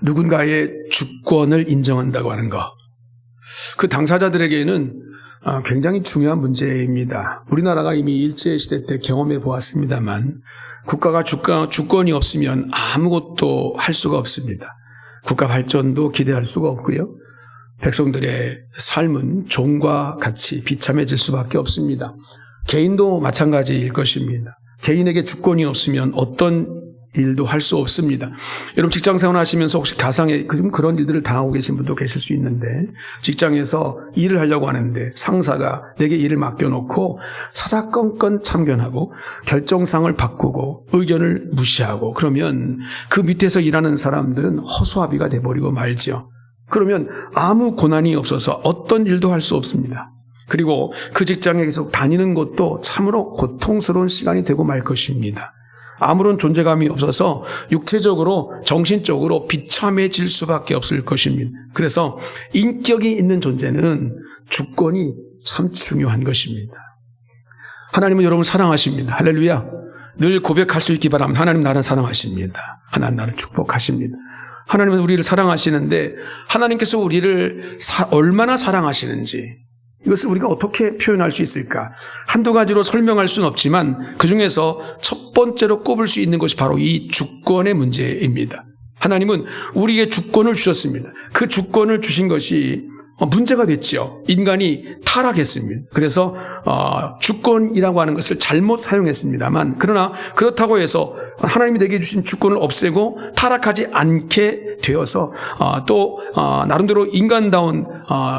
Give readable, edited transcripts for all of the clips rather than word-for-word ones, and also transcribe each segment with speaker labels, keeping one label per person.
Speaker 1: 누군가의 주권을 인정한다고 하는 것. 그 당사자들에게는 굉장히 중요한 문제입니다. 우리나라가 이미 일제시대 때 경험해 보았습니다만 국가가 주권이 없으면 아무것도 할 수가 없습니다. 국가 발전도 기대할 수가 없고요. 백성들의 삶은 종과 같이 비참해질 수밖에 없습니다. 개인도 마찬가지일 것입니다. 개인에게 주권이 없으면 어떤 일도 할 수 없습니다. 여러분 직장생활 하시면서 혹시 가상에 그런 일들을 당하고 계신 분도 계실 수 있는데 직장에서 일을 하려고 하는데 상사가 내게 일을 맡겨놓고 사사건건 참견하고 결정상을 바꾸고 의견을 무시하고 그러면 그 밑에서 일하는 사람들은 허수아비가 돼버리고 말지요. 그러면 아무 고난이 없어서 어떤 일도 할 수 없습니다. 그리고 그 직장에 계속 다니는 것도 참으로 고통스러운 시간이 되고 말 것입니다. 아무런 존재감이 없어서 육체적으로 정신적으로 비참해질 수밖에 없을 것입니다. 그래서 인격이 있는 존재는 주권이 참 중요한 것입니다. 하나님은 여러분을 사랑하십니다. 할렐루야. 늘 고백할 수 있기 바랍니다. 하나님 나를 사랑하십니다. 하나님 나를 축복하십니다. 하나님은 우리를 사랑하시는데 하나님께서 우리를 얼마나 사랑하시는지 이것을 우리가 어떻게 표현할 수 있을까? 한두 가지로 설명할 수는 없지만 그중에서 첫 번째로 꼽을 수 있는 것이 바로 이 주권의 문제입니다. 하나님은 우리에게 주권을 주셨습니다. 그 주권을 주신 것이 문제가 됐죠. 인간이 타락했습니다. 그래서 주권이라고 하는 것을 잘못 사용했습니다만 그러나 그렇다고 해서 하나님이 내게 주신 주권을 없애고 타락하지 않게 되어서 또 나름대로 인간다운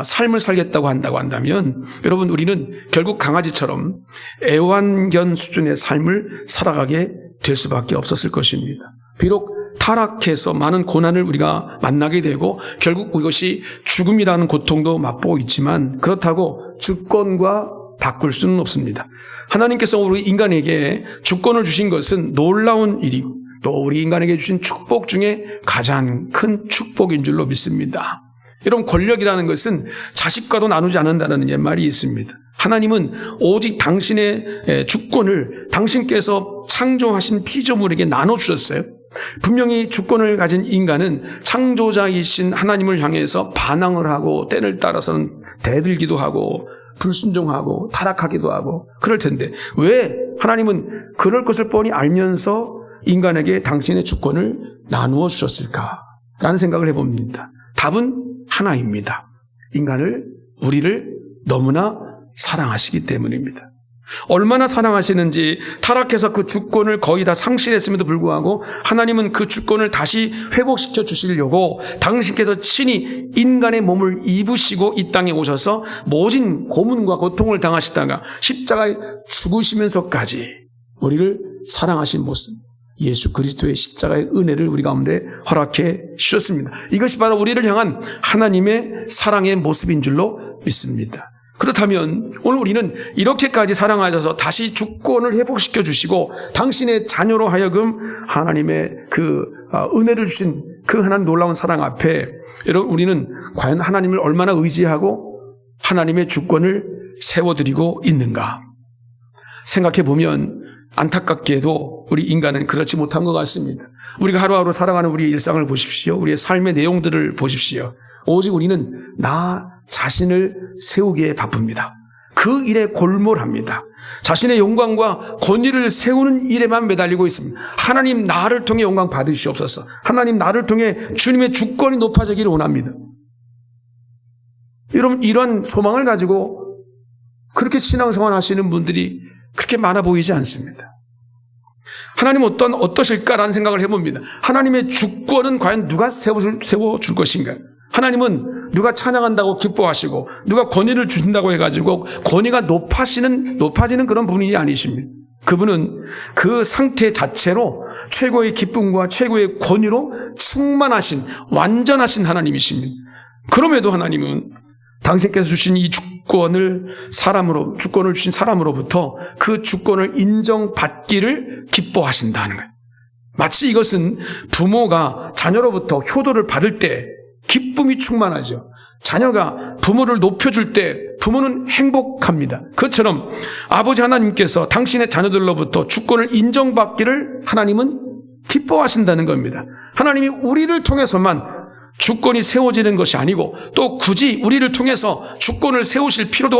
Speaker 1: 삶을 살겠다고 한다면 여러분 우리는 결국 강아지처럼 애완견 수준의 삶을 살아가게 될 수밖에 없었을 것입니다. 비록 타락해서 많은 고난을 우리가 만나게 되고 결국 이것이 죽음이라는 고통도 맛보고 있지만 그렇다고 주권과 바꿀 수는 없습니다. 하나님께서 우리 인간에게 주권을 주신 것은 놀라운 일이고 또 우리 인간에게 주신 축복 중에 가장 큰 축복인 줄로 믿습니다. 이런 권력이라는 것은 자식과도 나누지 않는다는 말이 있습니다. 하나님은 오직 당신의 주권을 당신께서 창조하신 피조물에게 나눠주셨어요. 분명히 주권을 가진 인간은 창조자이신 하나님을 향해서 반항을 하고 때를 따라서는 대들기도 하고 불순종하고 타락하기도 하고 그럴 텐데 왜 하나님은 그럴 것을 뻔히 알면서 인간에게 당신의 주권을 나누어 주셨을까라는 생각을 해봅니다. 답은 하나입니다. 우리를 너무나 사랑하시기 때문입니다. 얼마나 사랑하시는지 타락해서 그 주권을 거의 다 상실했음에도 불구하고 하나님은 그 주권을 다시 회복시켜 주시려고 당신께서 친히 인간의 몸을 입으시고 이 땅에 오셔서 모진 고문과 고통을 당하시다가 십자가에 죽으시면서까지 우리를 사랑하신 모습, 예수 그리스도의 십자가의 은혜를 우리 가운데 허락해 주셨습니다. 이것이 바로 우리를 향한 하나님의 사랑의 모습인 줄로 믿습니다. 그렇다면 오늘 우리는 이렇게까지 사랑하셔서 다시 주권을 회복시켜 주시고 당신의 자녀로 하여금 하나님의 그 은혜를 주신 그 하나님 놀라운 사랑 앞에 여러분 우리는 과연 하나님을 얼마나 의지하고 하나님의 주권을 세워드리고 있는가 생각해 보면 안타깝게도 우리 인간은 그렇지 못한 것 같습니다. 우리가 하루하루 살아가는 우리의 일상을 보십시오. 우리의 삶의 내용들을 보십시오. 오직 우리는 나 자신을 세우기에 바쁩니다. 그 일에 골몰합니다. 자신의 영광과 권위를 세우는 일에만 매달리고 있습니다. 하나님 나를 통해 영광 받으시옵소서. 하나님 나를 통해 주님의 주권이 높아지기를 원합니다. 여러분 이런 소망을 가지고 그렇게 신앙생활 하시는 분들이 그렇게 많아 보이지 않습니다. 하나님은 어떠실까라는 생각을 해봅니다. 하나님의 주권은 과연 누가 세워줄 것인가? 하나님은 누가 찬양한다고 기뻐하시고 누가 권위를 주신다고 해가지고 권위가 높아지는 그런 분이 아니십니다. 그분은 그 상태 자체로 최고의 기쁨과 최고의 권위로 충만하신 완전하신 하나님이십니다. 그럼에도 하나님은 당신께서 주신 이 주권을 주신 사람으로부터 그 주권을 인정받기를 기뻐하신다는 거예요. 마치 이것은 부모가 자녀로부터 효도를 받을 때 기쁨이 충만하죠. 자녀가 부모를 높여줄 때 부모는 행복합니다. 그것처럼 아버지 하나님께서 당신의 자녀들로부터 주권을 인정받기를 하나님은 기뻐하신다는 겁니다. 하나님이 우리를 통해서만 주권이 세워지는 것이 아니고 또 굳이 우리를 통해서 주권을 세우실 필요도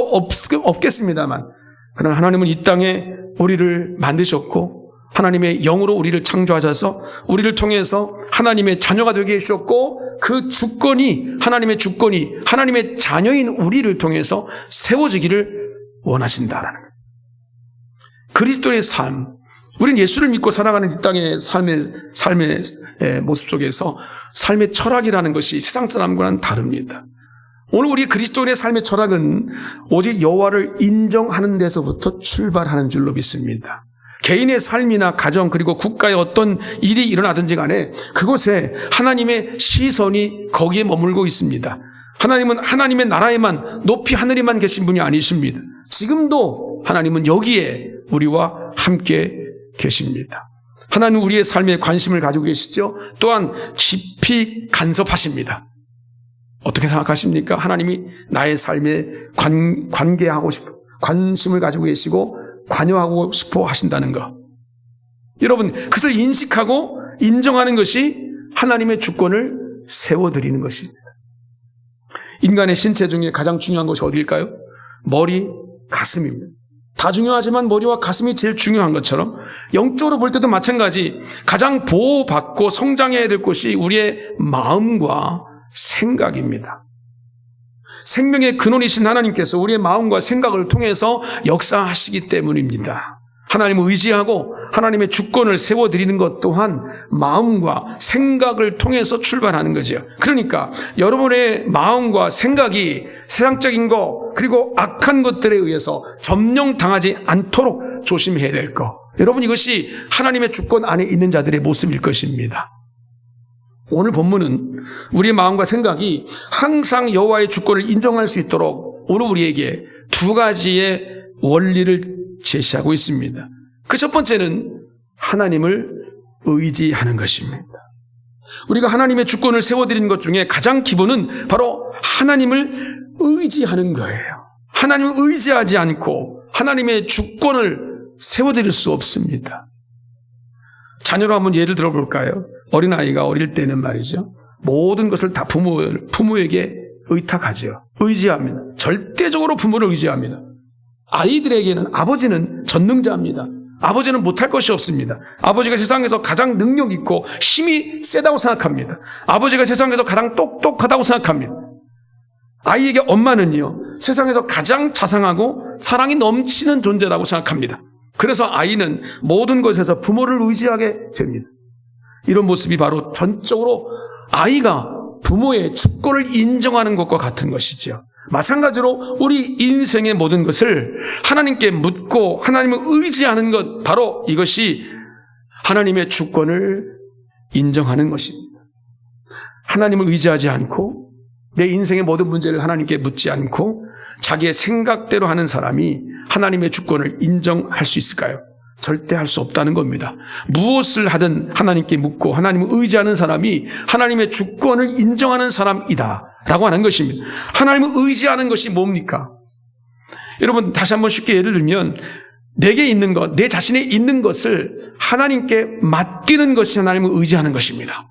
Speaker 1: 없겠습니다만, 그러나 하나님은 이 땅에 우리를 만드셨고 하나님의 영으로 우리를 창조하셔서 우리를 통해서 하나님의 자녀가 되게 해주셨고, 그 주권이 하나님의 자녀인 우리를 통해서 세워지기를 원하신다라는 거예요. 그리스도의 삶, 우리는 예수를 믿고 살아가는 이 땅의 삶의 모습 속에서 삶의 철학이라는 것이 세상 사람과는 다릅니다. 오늘 우리 그리스도인의 삶의 철학은 오직 여호와를 인정하는 데서부터 출발하는 줄로 믿습니다. 개인의 삶이나 가정 그리고 국가에 어떤 일이 일어나든지 간에 그곳에 하나님의 시선이 거기에 머물고 있습니다. 하나님은 하나님의 나라에만 높이 하늘에만 계신 분이 아니십니다. 지금도 하나님은 여기에 우리와 함께 계십니다. 하나님은 우리의 삶에 관심을 가지고 계시죠. 또한 깊이 간섭하십니다. 어떻게 생각하십니까? 하나님이 나의 삶에 관계하고 싶어, 관심을 가지고 계시고 관여하고 싶어 하신다는 것. 여러분, 그것을 인식하고 인정하는 것이 하나님의 주권을 세워드리는 것입니다. 인간의 신체 중에 가장 중요한 것이 어디일까요? 머리, 가슴입니다. 다 중요하지만 머리와 가슴이 제일 중요한 것처럼 영적으로 볼 때도 마찬가지, 가장 보호받고 성장해야 될 것이 우리의 마음과 생각입니다. 생명의 근원이신 하나님께서 우리의 마음과 생각을 통해서 역사하시기 때문입니다. 하나님을 의지하고 하나님의 주권을 세워드리는 것 또한 마음과 생각을 통해서 출발하는 거죠. 그러니까 여러분의 마음과 생각이 세상적인 것 그리고 악한 것들에 의해서 점령당하지 않도록 조심해야 될 것. 여러분, 이것이 하나님의 주권 안에 있는 자들의 모습일 것입니다. 오늘 본문은 우리의 마음과 생각이 항상 여호와의 주권을 인정할 수 있도록 오늘 우리에게 두 가지의 원리를 제시하고 있습니다. 그 첫 번째는 하나님을 의지하는 것입니다. 우리가 하나님의 주권을 세워드리는 것 중에 가장 기본은 바로 하나님을 의지하는 거예요. 하나님을 의지하지 않고 하나님의 주권을 세워드릴 수 없습니다. 자녀로 한번 예를 들어볼까요? 어린아이가 어릴 때는 말이죠, 모든 것을 다 부모에게 의탁하죠. 의지합니다. 절대적으로 부모를 의지합니다. 아이들에게는 아버지는 전능자입니다. 아버지는 못할 것이 없습니다. 아버지가 세상에서 가장 능력 있고 힘이 세다고 생각합니다. 아버지가 세상에서 가장 똑똑하다고 생각합니다. 아이에게 엄마는요, 세상에서 가장 자상하고 사랑이 넘치는 존재라고 생각합니다. 그래서 아이는 모든 것에서 부모를 의지하게 됩니다. 이런 모습이 바로 전적으로 아이가 부모의 주권을 인정하는 것과 같은 것이죠. 마찬가지로 우리 인생의 모든 것을 하나님께 묻고 하나님을 의지하는 것, 바로 이것이 하나님의 주권을 인정하는 것입니다. 하나님을 의지하지 않고 내 인생의 모든 문제를 하나님께 묻지 않고 자기의 생각대로 하는 사람이 하나님의 주권을 인정할 수 있을까요? 절대 할 수 없다는 겁니다. 무엇을 하든 하나님께 묻고 하나님을 의지하는 사람이 하나님의 주권을 인정하는 사람이다 라고 하는 것입니다. 하나님을 의지하는 것이 뭡니까? 여러분, 다시 한번 쉽게 예를 들면 내게 있는 것, 내 자신에 있는 것을 하나님께 맡기는 것이 하나님을 의지하는 것입니다.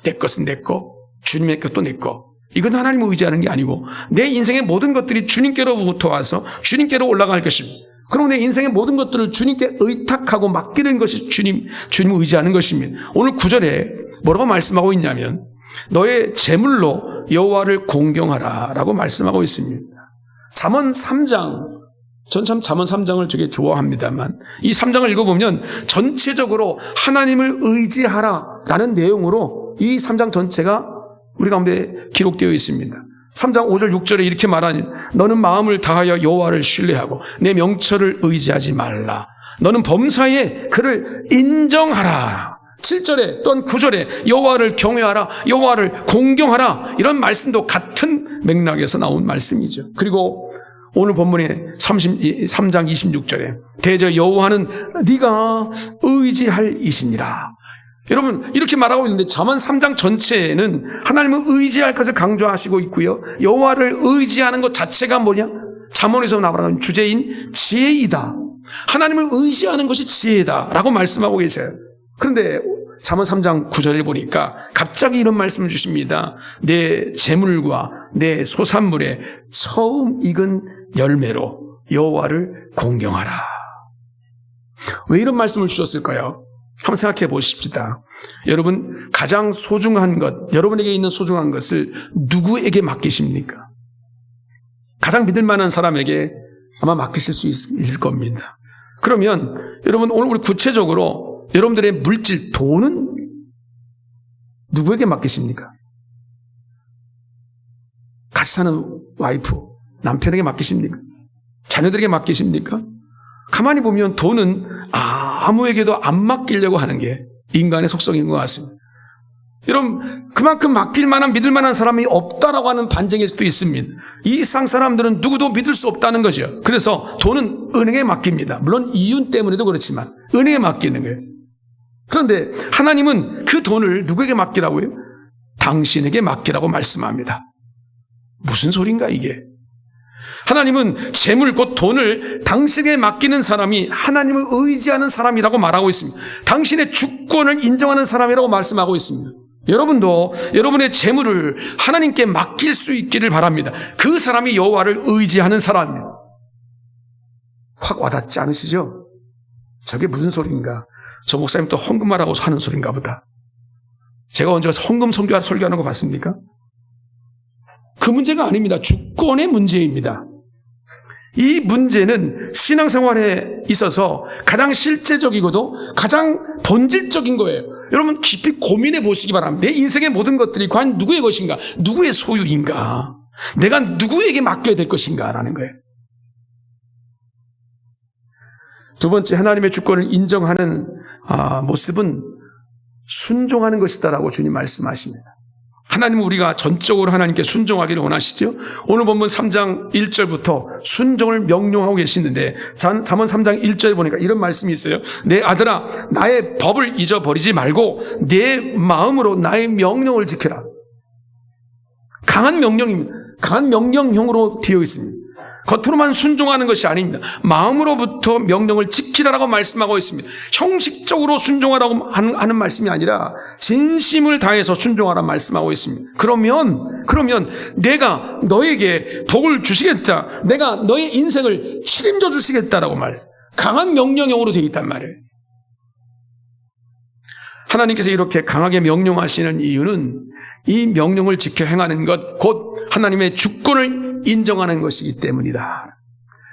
Speaker 1: 내 것은 내 것, 주님의 것도 내 것. 이건 하나님을 의지하는 게 아니고 내 인생의 모든 것들이 주님께로부터 와서 주님께로 올라갈 것입니다. 그럼 내 인생의 모든 것들을 주님께 의탁하고 맡기는 것이 주님을 의지하는 것입니다. 오늘 9절에 뭐라고 말씀하고 있냐면 너의 재물로 여호와를 공경하라 라고 말씀하고 있습니다. 잠언 3장, 전 참 잠언 3장을 되게 좋아합니다만 이 3장을 읽어보면 전체적으로 하나님을 의지하라 라는 내용으로 이 3장 전체가 우리 가운데 기록되어 있습니다. 3장 5절 6절에 이렇게 말하니 너는 마음을 다하여 여호와를 신뢰하고 내 명철을 의지하지 말라. 너는 범사에 그를 인정하라. 7절에 또한 9절에 여호와를 경외하라, 여호와를 공경하라, 이런 말씀도 같은 맥락에서 나온 말씀이죠. 그리고 오늘 본문의 3장 26절에 대저 여호와는 네가 의지할 이시니라. 여러분, 이렇게 말하고 있는데 잠언 3장 전체에는 하나님을 의지할 것을 강조하시고 있고요, 여호와를 의지하는 것 자체가 뭐냐? 잠언에서 나오는 주제인 지혜이다. 하나님을 의지하는 것이 지혜다 라고 말씀하고 계세요. 그런데 잠언 3장 9절을 보니까 갑자기 이런 말씀을 주십니다. 내 재물과 내 소산물의 처음 익은 열매로 여호와를 공경하라. 왜 이런 말씀을 주셨을까요? 한번 생각해 보십시다. 여러분, 가장 소중한 것, 여러분에게 있는 소중한 것을 누구에게 맡기십니까? 가장 믿을 만한 사람에게 아마 맡기실 수 있을 겁니다. 그러면 여러분, 오늘 우리 구체적으로 여러분들의 물질, 돈은 누구에게 맡기십니까? 같이 사는 와이프, 남편에게 맡기십니까? 자녀들에게 맡기십니까? 가만히 보면 돈은 아무에게도 안 맡기려고 하는 게 인간의 속성인 것 같습니다. 여러분, 그만큼 맡길 만한, 믿을 만한 사람이 없다라고 하는 반증일 수도 있습니다. 이 세상 사람들은 누구도 믿을 수 없다는 거죠. 그래서 돈은 은행에 맡깁니다. 물론 이윤 때문에도 그렇지만 은행에 맡기는 거예요. 그런데 하나님은 그 돈을 누구에게 맡기라고요? 당신에게 맡기라고 말씀합니다. 무슨 소린가 이게? 하나님은 재물 곧 돈을 당신에게 맡기는 사람이 하나님을 의지하는 사람이라고 말하고 있습니다. 당신의 주권을 인정하는 사람이라고 말씀하고 있습니다. 여러분도 여러분의 재물을 하나님께 맡길 수 있기를 바랍니다. 그 사람이 여호와를 의지하는 사람입니다. 확 와닿지 않으시죠? 저게 무슨 소리인가? 저 목사님 또 헌금하라고 하는 소리인가 보다. 제가 언제 헌금 설교하는 거 봤습니까? 그 문제가 아닙니다. 주권의 문제입니다. 이 문제는 신앙생활에 있어서 가장 실제적이고도 가장 본질적인 거예요. 여러분 깊이 고민해 보시기 바랍니다. 내 인생의 모든 것들이 과연 누구의 것인가? 누구의 소유인가? 내가 누구에게 맡겨야 될 것인가? 라는 거예요. 두 번째, 하나님의 주권을 인정하는 모습은 순종하는 것이다라고 주님 말씀하십니다. 하나님은 우리가 전적으로 하나님께 순종하기를 원하시죠. 오늘 본문 3장 1절부터 순종을 명령하고 계시는데 잠언 3장 1절 보니까 이런 말씀이 있어요. 내 아들아, 나의 법을 잊어버리지 말고 내 마음으로 나의 명령을 지켜라. 강한 명령입니다. 강한 명령형으로 되어 있습니다. 겉으로만 순종하는 것이 아닙니다. 마음으로부터 명령을 지키라라고 말씀하고 있습니다. 형식적으로 순종하라고 하는 말씀이 아니라 진심을 다해서 순종하라고 말씀하고 있습니다. 그러면 내가 너에게 복을 주시겠다. 내가 너의 인생을 책임져 주시겠다라고 말씀. 강한 명령형으로 되어 있단 말이에요. 하나님께서 이렇게 강하게 명령하시는 이유는 이 명령을 지켜 행하는 것, 곧 하나님의 주권을 인정하는 것이기 때문이다.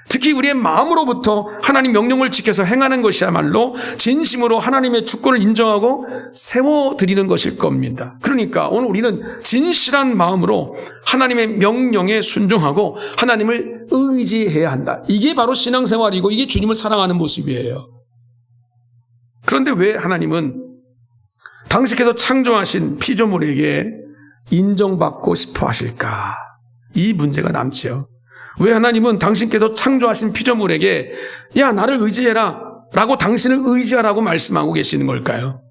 Speaker 1: 특히 우리의 마음으로부터 하나님 명령을 지켜서 행하는 것이야말로 진심으로 하나님의 주권을 인정하고 세워드리는 것일 겁니다. 그러니까 오늘 우리는 진실한 마음으로 하나님의 명령에 순종하고 하나님을 의지해야 한다. 이게 바로 신앙생활이고 이게 주님을 사랑하는 모습이에요. 그런데 왜 하나님은 당신께서 창조하신 피조물에게 인정받고 싶어 하실까? 이 문제가 남지요. 왜 하나님은 당신께서 창조하신 피조물에게 야, 나를 의지해라 라고 당신을 의지하라고 말씀하고 계시는 걸까요?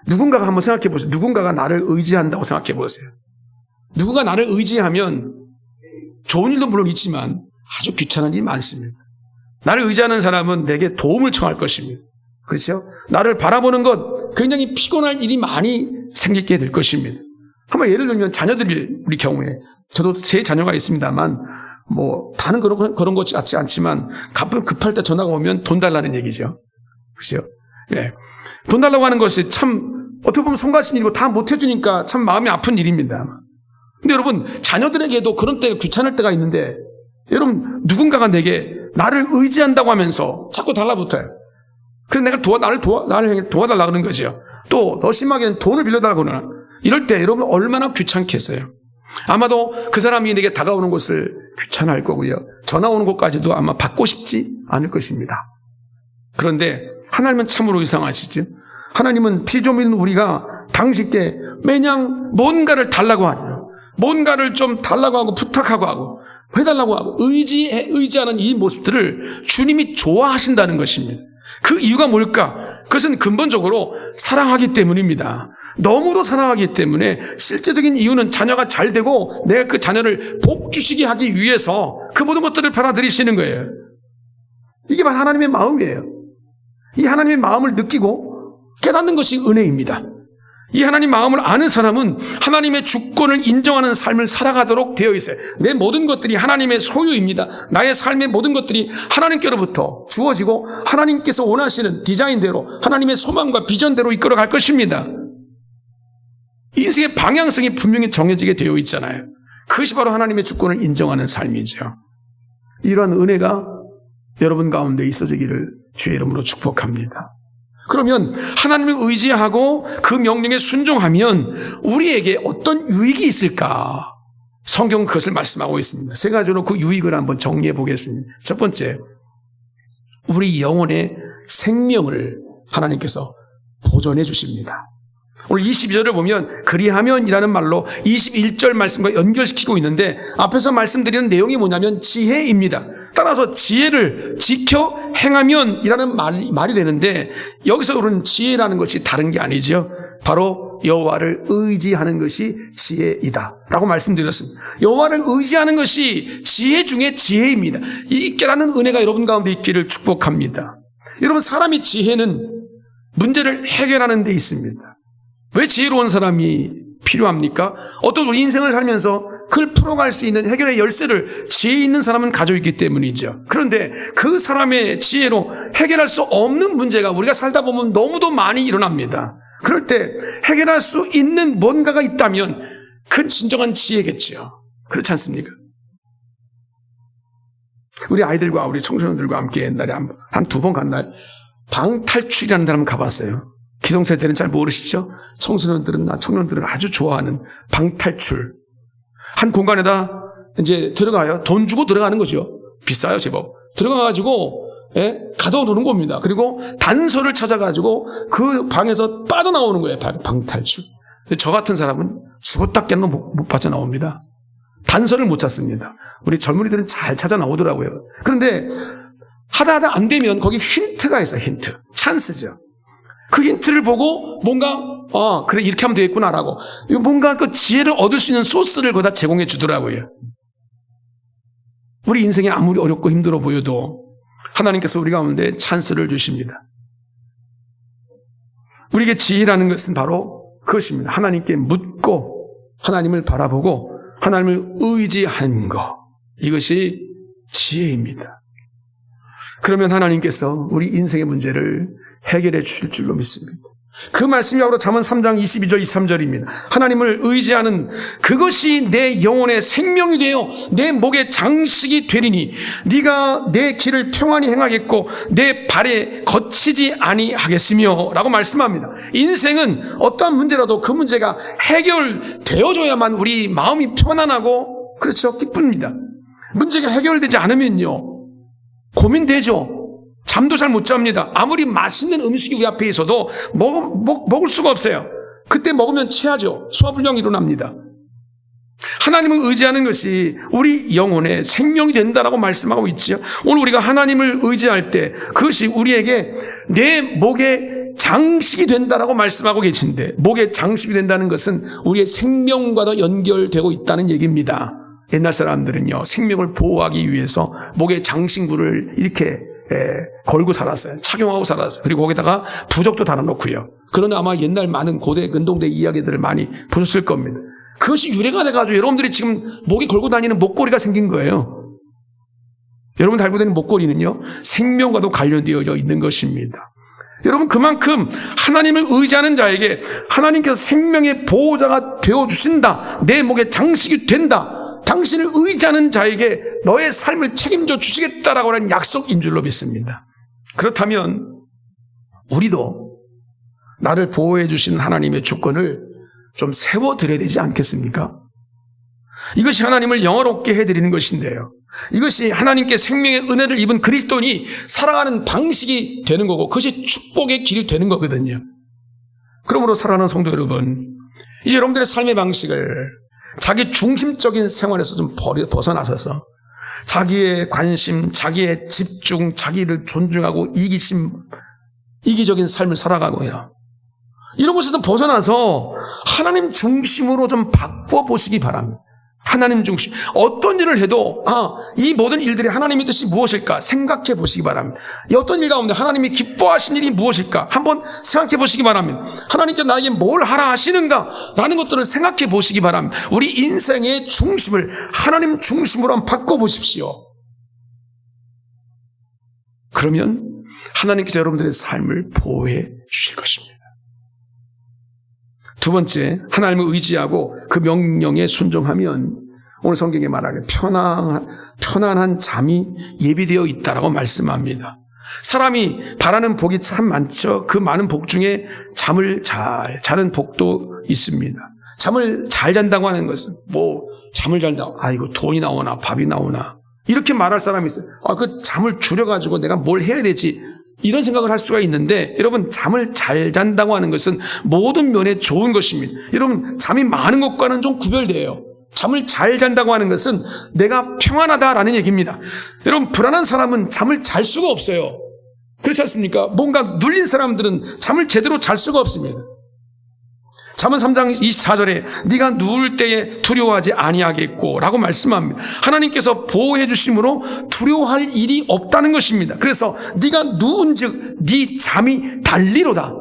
Speaker 1: 누군가가 한번 생각해 보세요. 누군가가 나를 의지한다고 생각해 보세요. 누군가 나를 의지하면 좋은 일도 물론 있지만 아주 귀찮은 일이 많습니다. 나를 의지하는 사람은 내게 도움을 청할 것입니다. 그렇죠? 나를 바라보는 것 굉장히 피곤할 일이 많이 생기게 될 것입니다. 한번 예를 들면 자녀들이 우리 경우에 저도 제 자녀가 있습니다만 다는 그런 것 같지 않지만 가끔 급할 때 전화가 오면 돈 달라는 얘기죠. 그렇죠? 예. 돈 달라고 하는 것이 참 어떻게 보면 성가신 일이고 다 못 해주니까 참 마음이 아픈 일입니다. 근데 여러분 자녀들에게도 그런 때가 귀찮을 때가 있는데 여러분 누군가가 내게 나를 의지한다고 하면서 자꾸 달라붙어요. 그래서 내가 나를 도와달라 그러는 거죠. 또 더 심하게는 돈을 빌려달라고 그러나 이럴 때 여러분 얼마나 귀찮겠어요. 아마도 그 사람이 내게 다가오는 것을 귀찮아할 거고요. 전화 오는 것까지도 아마 받고 싶지 않을 것입니다. 그런데 하나님은 참으로 이상하시죠. 하나님은 피조물인 우리가 당신께 매냥 뭔가를 달라고 하죠. 뭔가를 좀 달라고 하고 부탁하고 하고 해달라고 하고 의지하는 이 모습들을 주님이 좋아하신다는 것입니다. 그 이유가 뭘까? 그것은 근본적으로 사랑하기 때문입니다. 너무도 사랑하기 때문에 실제적인 이유는 자녀가 잘 되고 내가 그 자녀를 복 주시게 하기 위해서 그 모든 것들을 받아들이시는 거예요. 이게 바로 하나님의 마음이에요. 이 하나님의 마음을 느끼고 깨닫는 것이 은혜입니다. 이 하나님 마음을 아는 사람은 하나님의 주권을 인정하는 삶을 살아가도록 되어 있어요. 내 모든 것들이 하나님의 소유입니다. 나의 삶의 모든 것들이 하나님께로부터 주어지고 하나님께서 원하시는 디자인대로 하나님의 소망과 비전대로 이끌어갈 것입니다. 인생의 방향성이 분명히 정해지게 되어 있잖아요. 그것이 바로 하나님의 주권을 인정하는 삶이죠. 이러한 은혜가 여러분 가운데 있어지기를 주의 이름으로 축복합니다. 그러면 하나님을 의지하고 그 명령에 순종하면 우리에게 어떤 유익이 있을까? 성경은 그것을 말씀하고 있습니다. 세 가지로 그 유익을 한번 정리해 보겠습니다. 첫 번째, 우리 영혼의 생명을 하나님께서 보존해 주십니다. 오늘 22절을 보면 그리하면이라는 말로 21절 말씀과 연결시키고 있는데 앞에서 말씀드리는 내용이 뭐냐면 지혜입니다. 따라서 지혜를 지켜 행하면이라는 말이 되는데 여기서 우리는 지혜라는 것이 다른 게 아니죠. 바로 여호와를 의지하는 것이 지혜이다 라고 말씀드렸습니다. 여호와를 의지하는 것이 지혜 중에 지혜입니다. 이 깨닫는 은혜가 여러분 가운데 있기를 축복합니다. 여러분, 사람의 지혜는 문제를 해결하는 데 있습니다. 왜 지혜로운 사람이 필요합니까? 어떤 우리 인생을 살면서 그걸 풀어갈 수 있는 해결의 열쇠를 지혜 있는 사람은 가지고 있기 때문이죠. 그런데 그 사람의 지혜로 해결할 수 없는 문제가 우리가 살다 보면 너무도 많이 일어납니다. 그럴 때 해결할 수 있는 뭔가가 있다면 그건 진정한 지혜겠죠. 그렇지 않습니까? 우리 아이들과 우리 청소년들과 함께 옛날에 한 두 번 간 날 방탈출이라는 데 한번 가봤어요. 기성세대는 잘 모르시죠? 청소년들은 아주 좋아하는 방탈출. 한 공간에다 이제 들어가요. 돈 주고 들어가는 거죠. 비싸요, 제법. 들어가가지고, 가둬 놓는 겁니다. 그리고 단서를 찾아가지고 그 방에서 빠져나오는 거예요. 방탈출. 저 같은 사람은 죽었다 깨는 못 빠져나옵니다. 단서를 못 찾습니다. 우리 젊은이들은 잘 찾아 나오더라고요. 그런데 하다 안 되면 거기 힌트가 있어요. 힌트. 찬스죠. 그 힌트를 보고 뭔가 그래 이렇게 하면 되겠구나라고 뭔가 그 지혜를 얻을 수 있는 소스를 거기다 제공해 주더라고요. 우리 인생이 아무리 어렵고 힘들어 보여도 하나님께서 우리 가운데 찬스를 주십니다. 우리에게 지혜라는 것은 바로 그것입니다. 하나님께 묻고 하나님을 바라보고 하나님을 의지하는 것, 이것이 지혜입니다. 그러면 하나님께서 우리 인생의 문제를 해결해 주실 줄로 믿습니다. 그 말씀이 바로 잠언 3장 22절 23절입니다. 하나님을 의지하는 그것이 내 영혼의 생명이 되어 내 목의 장식이 되리니 네가 내 길을 평안히 행하겠고 내 발에 거치지 아니하겠으며 라고 말씀합니다. 인생은 어떠한 문제라도 그 문제가 해결되어져야만 우리 마음이 편안하고 그렇죠, 기쁩니다. 문제가 해결되지 않으면요 고민되죠. 잠도 잘 못 잡니다. 아무리 맛있는 음식이 우리 앞에 있어도 먹을 수가 없어요. 그때 먹으면 체하죠. 소화불량이 일어납니다. 하나님을 의지하는 것이 우리 영혼의 생명이 된다라고 말씀하고 있지요. 오늘 우리가 하나님을 의지할 때 그것이 우리에게 내 목의 장식이 된다라고 말씀하고 계신데, 목의 장식이 된다는 것은 우리의 생명과도 연결되고 있다는 얘기입니다. 옛날 사람들은요 생명을 보호하기 위해서 목의 장식물을 이렇게 걸고 살았어요. 착용하고 살았어요. 그리고 거기다가 부적도 달아놓고요. 그러나 아마 옛날 많은 고대 근동대 이야기들을 많이 보셨을 겁니다. 그것이 유래가 돼가지고 여러분들이 지금 목에 걸고 다니는 목걸이가 생긴 거예요. 여러분 달고 다니는 목걸이는요 생명과도 관련되어 있는 것입니다. 여러분, 그만큼 하나님을 의지하는 자에게 하나님께서 생명의 보호자가 되어주신다, 내 목에 장식이 된다, 당신을 의지하는 자에게 너의 삶을 책임져 주시겠다라고 하는 약속인 줄로 믿습니다. 그렇다면 우리도 나를 보호해 주신 하나님의 주권을 좀 세워드려야 되지 않겠습니까? 이것이 하나님을 영화롭게 해드리는 것인데요, 이것이 하나님께 생명의 은혜를 입은 그리스도인이 살아가는 방식이 되는 거고 그것이 축복의 길이 되는 거거든요. 그러므로 사랑하는 성도 여러분, 이제 여러분들의 삶의 방식을 자기 중심적인 생활에서 좀 벗어나셔서 자기의 관심, 자기의 집중, 자기를 존중하고 이기적인 삶을 살아가고요, 이런 것에서 벗어나서 하나님 중심으로 좀 바꿔 보시기 바랍니다. 하나님 중심. 어떤 일을 해도 이 모든 일들이 하나님의 뜻이 무엇일까 생각해 보시기 바랍니다. 이 어떤 일 가운데 하나님이 기뻐하신 일이 무엇일까 한번 생각해 보시기 바랍니다. 하나님께 나에게 뭘 하라 하시는가 라는 것들을 생각해 보시기 바랍니다. 우리 인생의 중심을 하나님 중심으로 한번 바꿔보십시오. 그러면 하나님께서 여러분들의 삶을 보호해 주실 것입니다. 두 번째, 하나님을 의지하고 그 명령에 순종하면 오늘 성경에 말하는 편안한 잠이 예비되어 있다라고 말씀합니다. 사람이 바라는 복이 참 많죠. 그 많은 복 중에 잠을 잘 자는 복도 있습니다. 잠을 잘 잔다고 하는 것은 잠을 잔다고 이거 돈이 나오나 밥이 나오나 이렇게 말할 사람이 있어요. 그 잠을 줄여가지고 내가 뭘 해야 되지 이런 생각을 할 수가 있는데, 여러분 잠을 잘 잔다고 하는 것은 모든 면에 좋은 것입니다. 여러분 잠이 많은 것과는 좀 구별돼요. 잠을 잘 잔다고 하는 것은 내가 평안하다라는 얘기입니다. 여러분 불안한 사람은 잠을 잘 수가 없어요. 그렇지 않습니까? 뭔가 눌린 사람들은 잠을 제대로 잘 수가 없습니다. 잠언 3장 24절에 네가 누울 때에 두려워하지 아니하겠고 라고 말씀합니다. 하나님께서 보호해 주심으로 두려워할 일이 없다는 것입니다. 그래서 네가 누운즉 네 잠이 달리로다.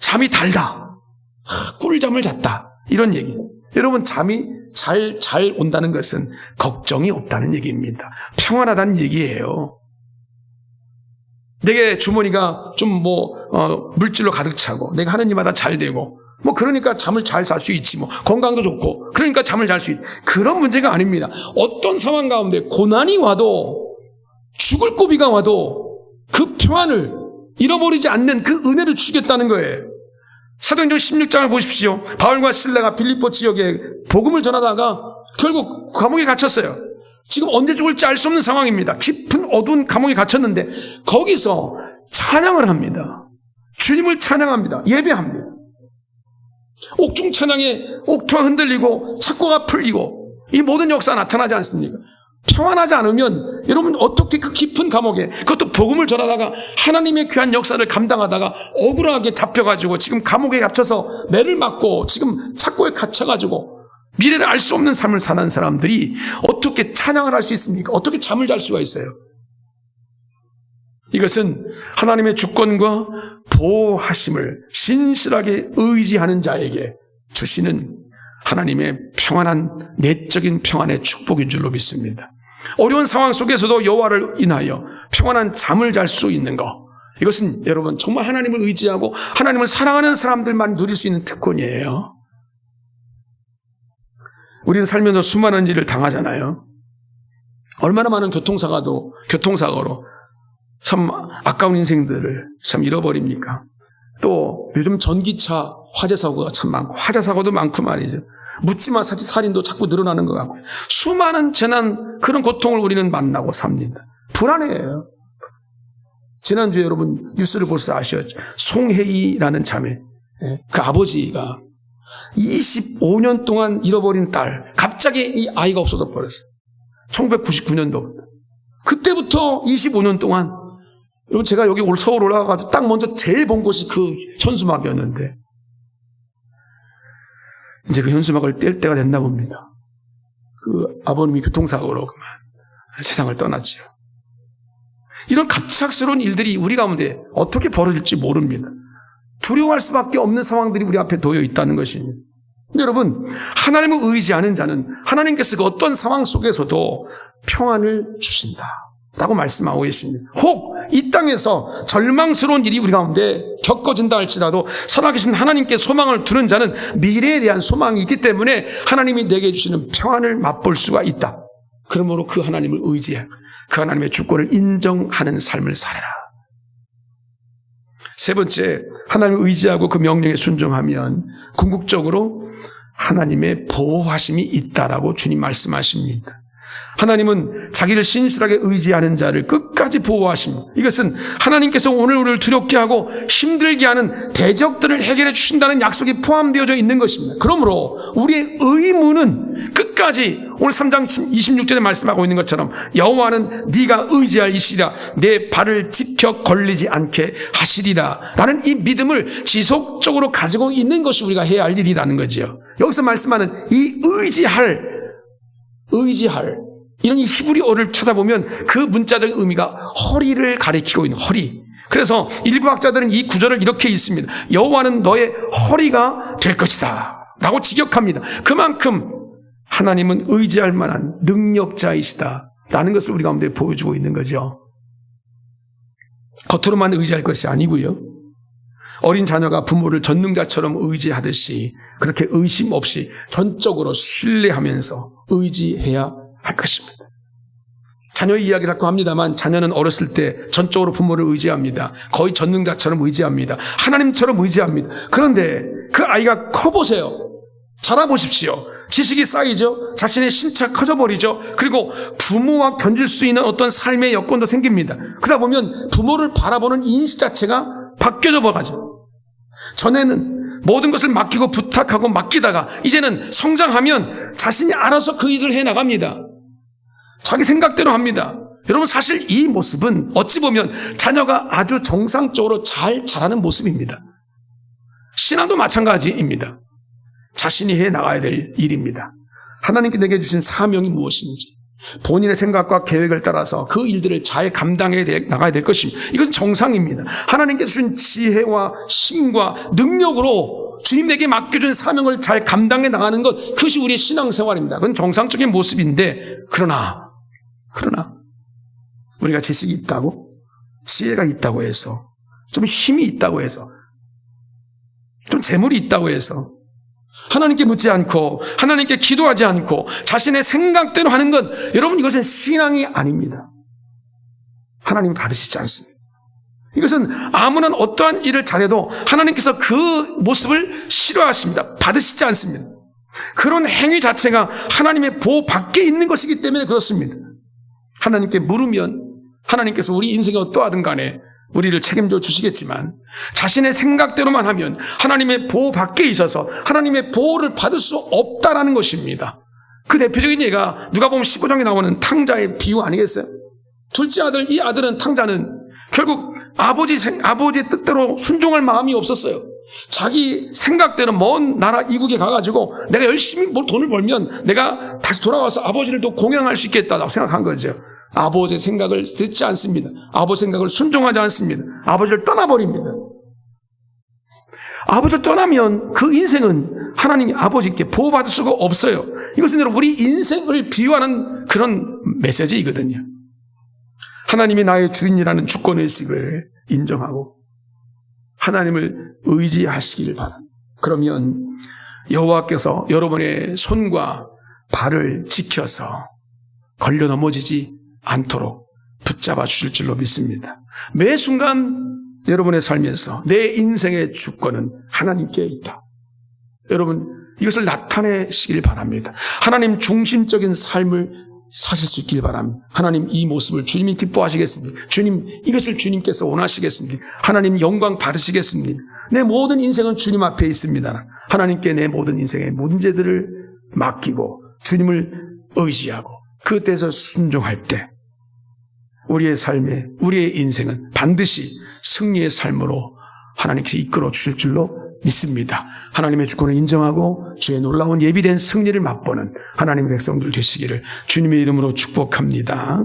Speaker 1: 잠이 달다. 꿀잠을 잤다. 이런 얘기. 여러분 잠이 잘 온다는 것은 걱정이 없다는 얘기입니다. 평안하다는 얘기예요. 내게 주머니가 좀 물질로 가득 차고 내가 하는 일마다 잘 되고 그러니까 잠을 잘 잘 수 있지 건강도 좋고 그러니까 잠을 잘 수 있지. 그런 문제가 아닙니다. 어떤 상황 가운데 고난이 와도 죽을 고비가 와도 그 평안을 잃어버리지 않는 그 은혜를 주겠다는 거예요. 사도행전 16장을 보십시오. 바울과 실라가 빌립보 지역에 복음을 전하다가 결국 감옥에 갇혔어요. 지금 언제 죽을지 알 수 없는 상황입니다. 깊은 어두운 감옥에 갇혔는데 거기서 찬양을 합니다. 주님을 찬양합니다. 예배합니다. 옥중 찬양에 옥토가 흔들리고 착고가 풀리고 이 모든 역사가 나타나지 않습니까? 평안하지 않으면 여러분 어떻게 그 깊은 감옥에, 그것도 복음을 전하다가 하나님의 귀한 역사를 감당하다가 억울하게 잡혀가지고 지금 감옥에 갇혀서 매를 맞고 지금 착고에 갇혀가지고 미래를 알 수 없는 삶을 사는 사람들이 어떻게 찬양을 할 수 있습니까? 어떻게 잠을 잘 수가 있어요? 이것은 하나님의 주권과 보호하심을 신실하게 의지하는 자에게 주시는 하나님의 평안한 내적인 평안의 축복인 줄로 믿습니다. 어려운 상황 속에서도 여호와를 인하여 평안한 잠을 잘 수 있는 것, 이것은 여러분 정말 하나님을 의지하고 하나님을 사랑하는 사람들만 누릴 수 있는 특권이에요. 우리는 살면서 수많은 일을 당하잖아요. 얼마나 많은 교통사고로 참 아까운 인생들을 참 잃어버립니까? 또 요즘 전기차 화재 사고가 참 많고 화재 사고도 많고 말이죠. 묻지마 살인도 자꾸 늘어나는 것 같고 수많은 재난, 그런 고통을 우리는 만나고 삽니다. 불안해요. 지난주에 여러분 뉴스를 벌써 아셨죠? 송혜이라는 자매, 그 아버지가 25년 동안 잃어버린 딸, 갑자기 이 아이가 없어져 버렸어요. 1999년도. 그때부터 25년 동안, 여러분 제가 여기 서울 올라가가지고 딱 먼저 제일 본 곳이 그 현수막이었는데 이제 그 현수막을 뗄 때가 됐나 봅니다. 그 아버님이 교통사고로 그만 세상을 떠났지요. 이런 갑작스러운 일들이 우리 가운데 어떻게 벌어질지 모릅니다. 두려워할 수밖에 없는 상황들이 우리 앞에 놓여 있다는 것입니다. 근데 여러분, 하나님을 의지하는 자는 하나님께서 그 어떤 상황 속에서도 평안을 주신다라고 말씀하고 계십니다. 혹 이 땅에서 절망스러운 일이 우리 가운데 겪어진다 할지라도 살아계신 하나님께 소망을 두는 자는 미래에 대한 소망이 있기 때문에 하나님이 내게 주시는 평안을 맛볼 수가 있다. 그러므로 그 하나님을 의지해 그 하나님의 주권을 인정하는 삶을 살아라. 세 번째, 하나님을 의지하고 그 명령에 순종하면 궁극적으로 하나님의 보호하심이 있다라고 주님 말씀하십니다. 하나님은 자기를 신실하게 의지하는 자를 끝까지 보호하십니다. 이것은 하나님께서 오늘 우리를 두렵게 하고 힘들게 하는 대적들을 해결해 주신다는 약속이 포함되어져 있는 것입니다. 그러므로 우리의 의무는 끝까지 오늘 3장 26절에 말씀하고 있는 것처럼 여호와는 네가 의지할 이시라 내 발을 지켜 걸리지 않게 하시리라 라는 이 믿음을 지속적으로 가지고 있는 것이 우리가 해야 할 일이라는 거지요. 여기서 말씀하는 이 의지할 의지할, 이런 이 히브리어를 찾아보면 그 문자적 의미가 허리를 가리키고 있는 허리. 그래서 일부 학자들은 이 구절을 이렇게 읽습니다. 여호와는 너의 허리가 될 것이다 라고 직역합니다. 그만큼 하나님은 의지할 만한 능력자이시다 라는 것을 우리 가운데 보여주고 있는 거죠. 겉으로만 의지할 것이 아니고요, 어린 자녀가 부모를 전능자처럼 의지하듯이 그렇게 의심 없이 전적으로 신뢰하면서 의지해야 할 것입니다. 자녀의 이야기 자꾸 합니다만, 자녀는 어렸을 때 전적으로 부모를 의지합니다. 거의 전능자처럼 의지합니다. 하나님처럼 의지합니다. 그런데 그 아이가 커보세요. 자라보십시오. 지식이 쌓이죠. 자신의 신체가 커져버리죠. 그리고 부모와 견줄 수 있는 어떤 삶의 여건도 생깁니다. 그러다 보면 부모를 바라보는 인식 자체가 바뀌어져 버가죠. 전에는 모든 것을 맡기고 부탁하고 맡기다가 이제는 성장하면 자신이 알아서 그 일을 해나갑니다. 자기 생각대로 합니다. 여러분, 사실 이 모습은 어찌 보면 자녀가 아주 정상적으로 잘 자라는 모습입니다. 신앙도 마찬가지입니다. 자신이 해나가야 될 일입니다. 하나님께 내게 주신 사명이 무엇인지, 본인의 생각과 계획을 따라서 그 일들을 잘 감당해 나가야 될 것입니다. 이것은 정상입니다. 하나님께 주신 지혜와 힘과 능력으로 주님에게 맡겨준 사명을 잘 감당해 나가는 것, 그것이 우리의 신앙생활입니다. 그건 정상적인 모습인데, 그러나 우리가 지식이 있다고, 지혜가 있다고 해서, 좀 힘이 있다고 해서, 좀 재물이 있다고 해서 하나님께 묻지 않고 하나님께 기도하지 않고 자신의 생각대로 하는 것, 여러분, 이것은 신앙이 아닙니다. 하나님은 받으시지 않습니다. 이것은 아무나 어떠한 일을 잘해도 하나님께서 그 모습을 싫어하십니다. 받으시지 않습니다. 그런 행위 자체가 하나님의 보호 밖에 있는 것이기 때문에 그렇습니다. 하나님께 물으면 하나님께서 우리 인생이 어떠하든 간에 우리를 책임져 주시겠지만, 자신의 생각대로만 하면 하나님의 보호 밖에 있어서 하나님의 보호를 받을 수 없다라는 것입니다. 그 대표적인 예가 누가복음 15장에 나오는 탕자의 비유 아니겠어요? 둘째 아들, 이 아들은, 탕자는 결국 아버지의 뜻대로 순종할 마음이 없었어요. 자기 생각대로 먼 나라 이국에 가가지고 내가 열심히 돈을 벌면 내가 다시 돌아와서 아버지를 또 공양할 수 있겠다라고 생각한 거죠. 아버지의 생각을 듣지 않습니다. 아버지의 생각을 순종하지 않습니다. 아버지를 떠나버립니다. 아버지를 떠나면 그 인생은 하나님이 아버지께 보호받을 수가 없어요. 이것은 여러분, 우리 인생을 비유하는 그런 메시지이거든요. 하나님이 나의 주인이라는 주권의식을 인정하고 하나님을 의지하시길 바랍니다. 그러면 여호와께서 여러분의 손과 발을 지켜서 걸려 넘어지지 않도록 붙잡아 주실 줄로 믿습니다. 매 순간 여러분의 삶에서 내 인생의 주권은 하나님께 있다. 여러분, 이것을 나타내시길 바랍니다. 하나님 중심적인 삶을 사실 수 있길 바랍니다. 하나님, 이 모습을 주님이 기뻐하시겠습니까? 주님, 이것을 주님께서 원하시겠습니까? 하나님, 영광 받으시겠습니까? 내 모든 인생은 주님 앞에 있습니다. 하나님께 내 모든 인생의 문제들을 맡기고 주님을 의지하고 그때서 순종할 때 우리의 삶에, 우리의 인생은 반드시 승리의 삶으로 하나님께서 이끌어 주실 줄로 믿습니다. 하나님의 주권을 인정하고 주의 놀라운 예비된 승리를 맛보는 하나님의 백성들 되시기를 주님의 이름으로 축복합니다.